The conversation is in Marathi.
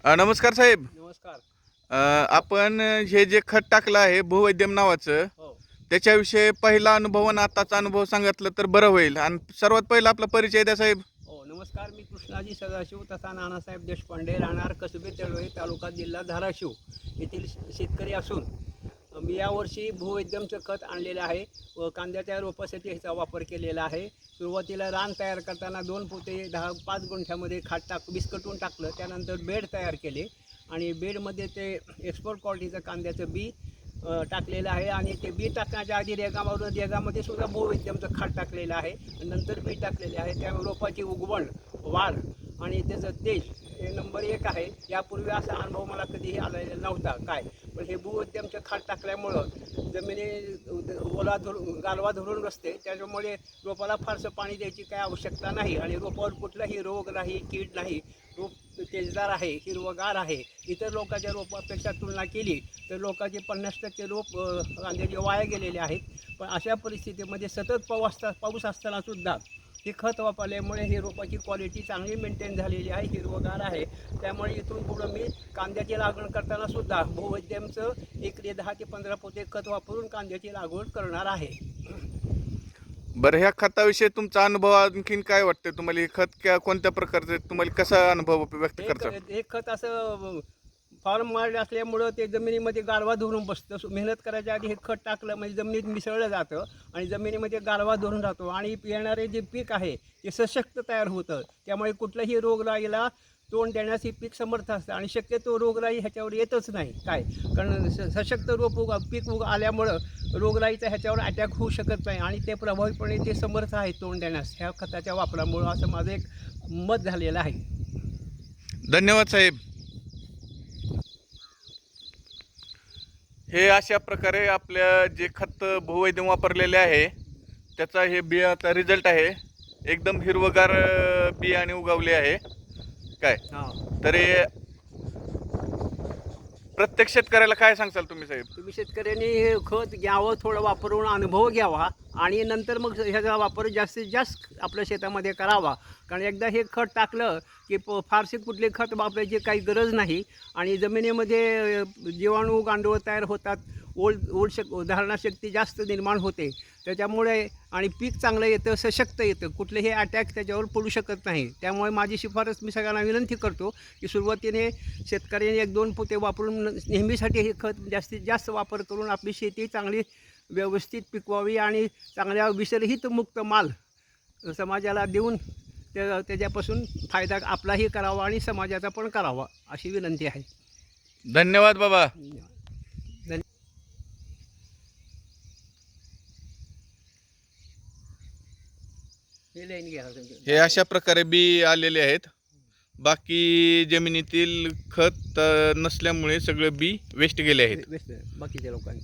नमस्कार साहेब. नमस्कार. आपण हे जे खत टाकलं आहे भूवैद्यम नावाचं, हो. त्याच्याविषयी पहिला अनुभव आणि आताचा अनुभव सांगितलं तर बरं होईल. आणि सर्वात पहिला आपला परिचय द्या साहेब. हो, नमस्कार. मी कृष्णाजी सदाशिव तथा नानासाहेब देशपांडे, राहणार कसबे तळोई, तालुका जिल्हा धाराशिव येथील शेतकरी असून मी यावर्षी भूवैद्यमचं खत आणलेलं आहे व कांद्याच्या रोपासाठी ह्याचा वापर केलेला आहे. सुरुवातीला रान तयार करताना 2 पोते 5 गुंठ्यामध्ये विस्कटून टाकलं. त्यानंतर बेड तयार केले आणि बेडमध्ये ते एक्सपोर्ट क्वालिटीचं कांद्याचं बी टाकलेलं आहे आणि ते बी टाकण्याच्या आधी रेगामध्ये सुद्धा भूवैद्यमचं खत टाकलेलं आहे. नंतर बी टाकलेले आहे. त्यामुळे रोपाची उगवण, वाढ आणि त्याचं तेज हे नंबर 1 आहे. यापूर्वी असा अनुभव मला कधीही आलेला नव्हता पण हे भूवैद्यमचं खत टाकल्यामुळं गालवा धरून बसते. त्याच्यामुळे रोपाला फारसं पाणी द्यायची काही आवश्यकता नाही आणि रोपावर कुठलाही रोग नाही, कीड नाही. रोप तेजदार आहे, हिरवगार आहे. इतर लोकांच्या रोपापेक्षा तुलना केली तर लोकांचे 50% रोप कांद्याचे वाया गेलेले आहेत. पण अशा परिस्थितीमध्ये सतत पाऊस असताना सुद्धा हे खत वापरल्यामुळे हे रोपाची क्वालिटी चांगली मेंटेन झालेली आहे, हिरवगार आहे. त्यामुळे इथून पुढं मी कांद्याची लागवड करताना सुद्धा भूवैद्यमचं एकरी 10 ते 15 पोते खत वापरून कांद्याची लागवड करणार आहे. बरं, ह्या खताविषयी तुमचा अनुभव आणखीन काय वाटतं तुम्हाला? हे खत कोणत्या प्रकारचे, तुम्हाला कसा अनुभव व्यक्त करता? हे खत असं फॉर्म मार्ड असल्यामुळं ते जमिनीमध्ये गारवा धरून बसतं. मेहनत करायच्या आधी हे खत टाकलं म्हणजे जमिनीत मिसळलं जातं आणि जमिनीमध्ये गारवा धरून राहतो आणि येणारे जे पीक आहे ते सशक्त तयार होतं. त्यामुळे कुठल्याही रोगराईला तोंड देण्यास हे पीक समर्थ असतं आणि शक्यतो रोगराई ह्याच्यावर येतच नाही. कारण सशक्त पीक आल्यामुळं रोगराईचा ह्याच्यावर अटॅक होऊ शकत नाही आणि ते प्रभावीपणे ते समर्थ आहे तोंड देण्यास ह्या खताच्या वापरामुळं, असं माझं एक मत झालेलं आहे. धन्यवाद साहेब. हे अशा प्रकारे आपल्या जे खत भूवैद्यम वापरलेले आहे त्याचा हे बियाचा रिझल्ट आहे. एकदम हिरवगार बियाणे उगवले आहे. तरी प्रत्येक शेतकऱ्याला काय सांगसाल तुम्ही साहेब? तुम्ही शेतकऱ्यांनी हे खत घ्यावं, थोडं वापरून अनुभव घ्यावा आणि नंतर मग ह्याचा वापर जास्तीत जास्त आपल्या शेतामध्ये करावा. कारण एकदा हे खत टाकलं की फारसे कुठले खत वापरायची काही गरज नाही आणि जमिनीमध्ये जीवाणू, गांडूळ तयार होतात. धारणाशक्ती जास्त निर्माण होते त्याच्यामुळे आणि पीक चांगलं येतं, सशक्त येतं. कुठलेही अटॅक त्याच्यावर पडू शकत नाही. त्यामुळे माझी शिफारस मी सगळ्यांना विनंती करतो की सुरुवातीने शेतकऱ्यांनी 1-2 पोते वापरून नेहमीसाठी हे खत जास्तीत जास्त वापर करून आपली शेती चांगली व्यवस्थित पिकवावी आणि चांगल्या विषरहित मुक्त माल समाजाला देऊन त्याच्यापासून फायदा आपलाही करावा आणि समाजाचा पण करावा, अशी विनंती आहे. धन्यवाद बाबा. हे अशा प्रकारे बी आलेले आहेत. बाकी जमिनीतील खत नसल्यामुळे सगळे बी वेस्ट गेले आहेत. बाकीच्या लोकांनी